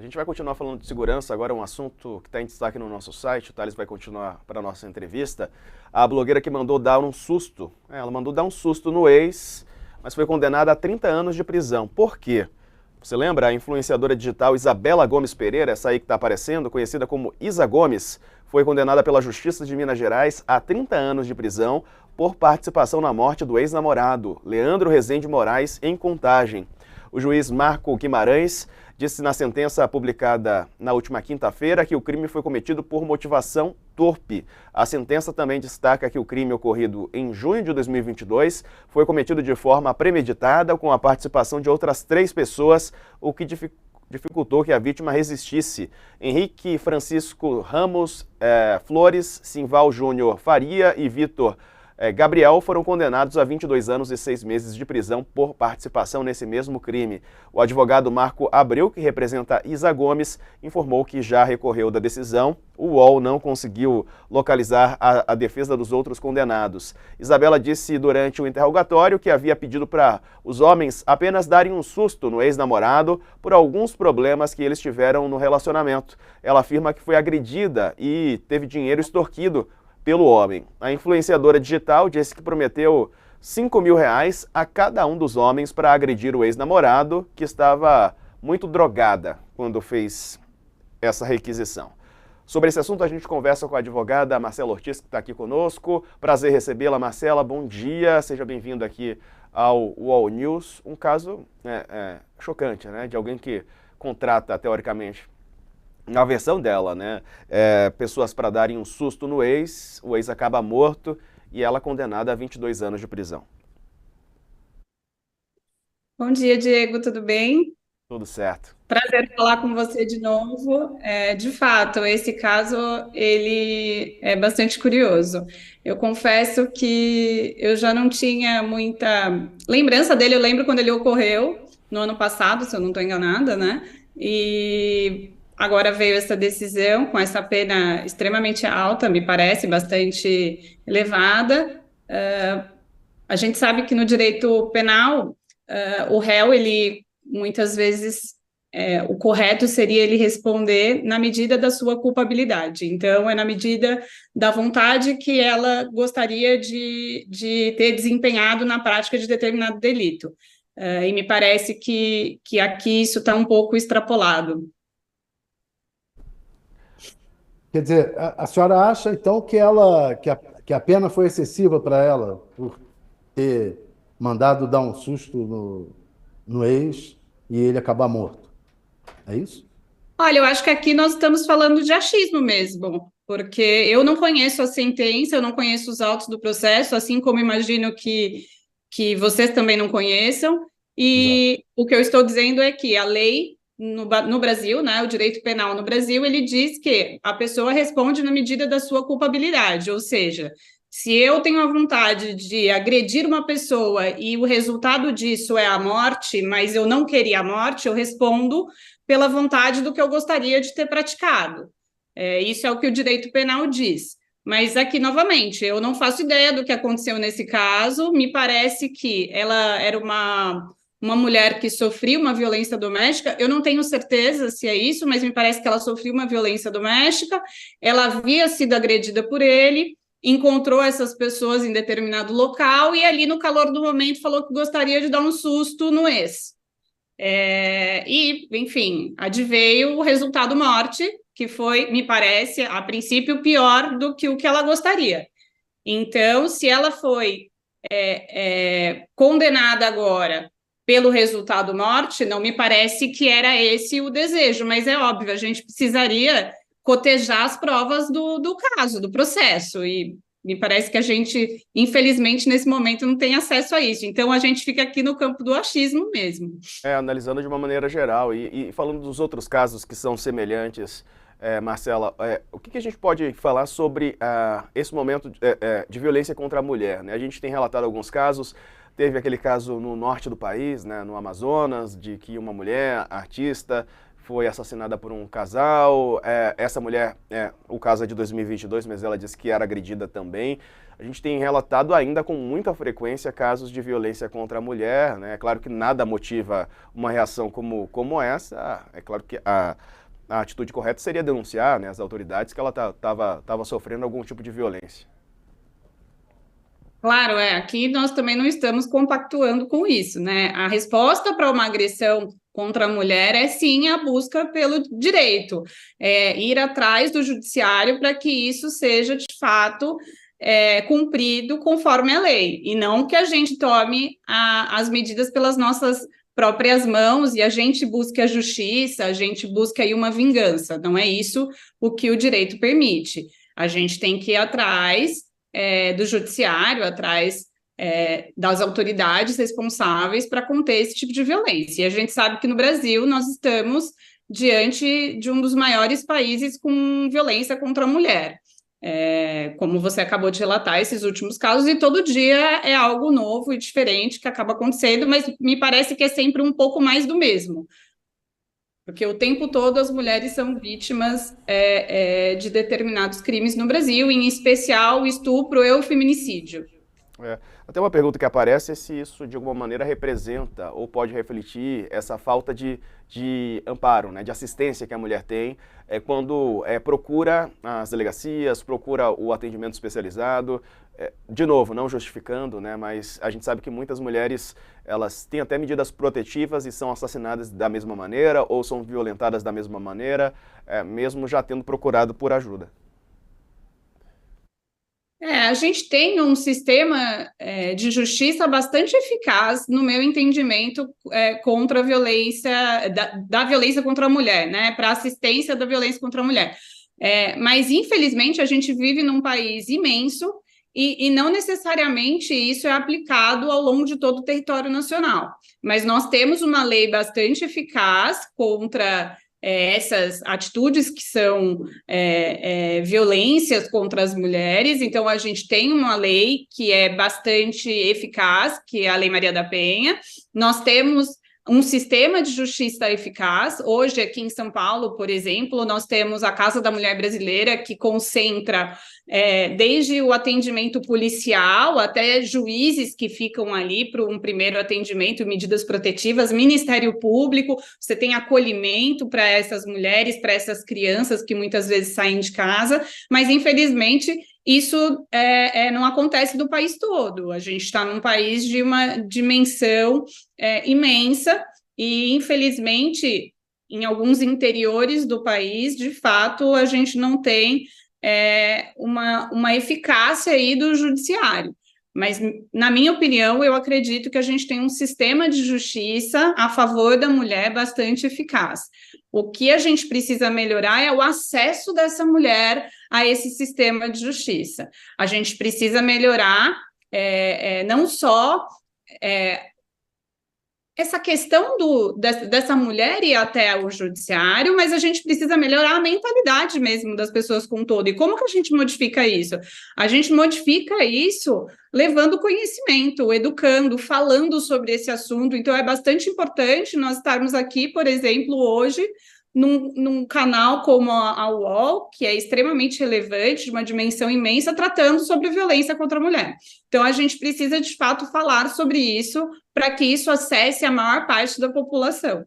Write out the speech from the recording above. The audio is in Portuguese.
gente vai continuar falando de segurança, agora é um assunto que está em destaque no nosso site, o Thales vai continuar para a nossa entrevista. A blogueira que mandou dar um susto, ela mandou dar um susto no ex, mas foi condenada a 30 anos de prisão. Por quê? Você lembra a influenciadora digital Isabela Gomes Pereira, essa aí que está aparecendo, conhecida como Isa Gomes, foi condenada pela Justiça de Minas Gerais a 30 anos de prisão por participação na morte do ex-namorado, Leandro Rezende Moraes, em Contagem. O juiz Marco Guimarães disse na sentença publicada na última quinta-feira que o crime foi cometido por motivação torpe. A sentença também destaca que o crime ocorrido em junho de 2022 foi cometido de forma premeditada, com a participação de outras 3 pessoas, o que dificultou que a vítima resistisse. Henrique Francisco Ramos Flores, Simval Júnior Faria e Vitor Gabriel foram condenados a 22 anos e 6 meses de prisão por participação nesse mesmo crime. O advogado Marco Abreu, que representa Isa Gomes, informou que já recorreu da decisão. O UOL não conseguiu localizar a defesa dos outros condenados. Isabela disse durante o interrogatório que havia pedido para os homens apenas darem um susto no ex-namorado por alguns problemas que eles tiveram no relacionamento. Ela afirma que foi agredida e teve dinheiro extorquido pelo homem. A influenciadora digital disse que prometeu R$ 5.000 a cada um dos homens para agredir o ex-namorado, que estava muito drogada quando fez essa requisição. Sobre esse assunto, a gente conversa com a advogada Marcela Ortiz, que está aqui conosco. Prazer recebê-la, Marcela. Bom dia, seja bem-vindo aqui ao UOL News. Um caso chocante, né? De alguém que contrata, teoricamente, na versão dela, né? Pessoas para darem um susto no ex, o ex acaba morto e ela condenada a 22 anos de prisão. Bom dia, Diego, tudo bem? Tudo certo. Prazer falar com você de novo. De fato, esse caso ele é bastante curioso. Eu confesso que eu já não tinha muita lembrança dele. Eu lembro quando ele ocorreu no ano passado, se eu não estou enganada, né? E agora veio essa decisão com essa pena extremamente alta, me parece, bastante elevada. A gente sabe que no direito penal, o réu, ele muitas vezes, o correto seria ele responder na medida da sua culpabilidade. Então, é na medida da vontade que ela gostaria de ter desempenhado na prática de determinado delito. E me parece que aqui isso está um pouco extrapolado. Quer dizer, a senhora acha então que a pena foi excessiva para ela por ter mandado dar um susto no ex e ele acabar morto? É isso? Olha, eu acho que aqui nós estamos falando de achismo mesmo, porque eu não conheço a sentença, eu não conheço os autos do processo, assim como imagino que vocês também não conheçam, Exato. e o que eu estou dizendo é que a lei no Brasil, né, o direito penal no Brasil, ele diz que a pessoa responde na medida da sua culpabilidade, ou seja, se eu tenho a vontade de agredir uma pessoa e o resultado disso é a morte, mas eu não queria a morte, eu respondo pela vontade do que eu gostaria de ter praticado. Isso é o que o direito penal diz. Mas aqui, novamente, eu não faço ideia do que aconteceu nesse caso. Me parece que ela era uma mulher que sofria uma violência doméstica. Eu não tenho certeza se é isso, mas me parece que ela sofreu uma violência doméstica. Ela havia sido agredida por ele, encontrou essas pessoas em determinado local e ali, no calor do momento, falou que gostaria de dar um susto no ex. Enfim, adveio o resultado morte, que foi, me parece, a princípio, pior do que o que ela gostaria. Então, se ela foi condenada agora pelo resultado morte, não me parece que era esse o desejo, mas é óbvio, a gente precisaria cotejar as provas do caso, do processo, e me parece que a gente, infelizmente, nesse momento não tem acesso a isso. Então, a gente fica aqui no campo do achismo mesmo. Analisando de uma maneira geral e falando dos outros casos que são semelhantes, Marcela, o que a gente pode falar sobre esse momento de violência contra a mulher, né? A gente tem relatado alguns casos, teve aquele caso no norte do país, né, no Amazonas, de que uma mulher, artista, foi assassinada por um casal. Essa mulher, o caso é de 2022, mas ela disse que era agredida também. A gente tem relatado ainda com muita frequência casos de violência contra a mulher, né? É claro que nada motiva uma reação como essa. É claro que a atitude correta seria denunciar, né, as autoridades que ela estava sofrendo algum tipo de violência. Claro, aqui nós também não estamos compactuando com isso, né? A resposta para uma agressão contra a mulher é sim a busca pelo direito, ir atrás do judiciário para que isso seja de fato cumprido conforme a lei, e não que a gente tome as medidas pelas nossas próprias mãos e a gente busque a justiça, a gente busca aí uma vingança. Não é isso o que o direito permite. A gente tem que ir atrás do judiciário, atrás das autoridades responsáveis para conter esse tipo de violência. E a gente sabe que no Brasil nós estamos diante de um dos maiores países com violência contra a mulher. Como você acabou de relatar, esses últimos casos, e todo dia é algo novo e diferente que acaba acontecendo, mas me parece que é sempre um pouco mais do mesmo. Porque o tempo todo as mulheres são vítimas de determinados crimes no Brasil, em especial o estupro e o feminicídio. Até uma pergunta que aparece é se isso de alguma maneira representa ou pode refletir essa falta de amparo, né, de assistência que a mulher tem quando procura as delegacias, procura o atendimento especializado. De novo, não justificando, né, mas a gente sabe que muitas mulheres elas têm até medidas protetivas e são assassinadas da mesma maneira ou são violentadas da mesma maneira, mesmo já tendo procurado por ajuda. A gente tem um sistema de justiça bastante eficaz, no meu entendimento, contra a violência, da violência contra a mulher, né? Para assistência da violência contra a mulher. Mas, infelizmente, a gente vive num país imenso e não necessariamente isso é aplicado ao longo de todo o território nacional. Mas nós temos uma lei bastante eficaz contra essas atitudes que são violências contra as mulheres. Então, a gente tem uma lei que é bastante eficaz, que é a Lei Maria da Penha. Nós temos um sistema de justiça eficaz. Hoje, aqui em São Paulo, por exemplo, nós temos a Casa da Mulher Brasileira, que concentra desde o atendimento policial até juízes que ficam ali para um primeiro atendimento, medidas protetivas, Ministério Público, você tem acolhimento para essas mulheres, para essas crianças que muitas vezes saem de casa, mas infelizmente isso não acontece no país todo. A gente está num país de uma dimensão imensa e, infelizmente, em alguns interiores do país, de fato, a gente não tem uma eficácia aí do judiciário. Mas, na minha opinião, eu acredito que a gente tem um sistema de justiça a favor da mulher bastante eficaz. O que a gente precisa melhorar é o acesso dessa mulher a esse sistema de justiça. A gente precisa melhorar não só essa questão dessa mulher ir até o judiciário, mas a gente precisa melhorar a mentalidade mesmo das pessoas com todo. E como que a gente modifica isso? A gente modifica isso levando conhecimento, educando, falando sobre esse assunto. Então, é bastante importante nós estarmos aqui, por exemplo, hoje, num canal como a UOL, que é extremamente relevante, de uma dimensão imensa, tratando sobre violência contra a mulher. Então, a gente precisa, de fato, falar sobre isso para que isso acesse a maior parte da população.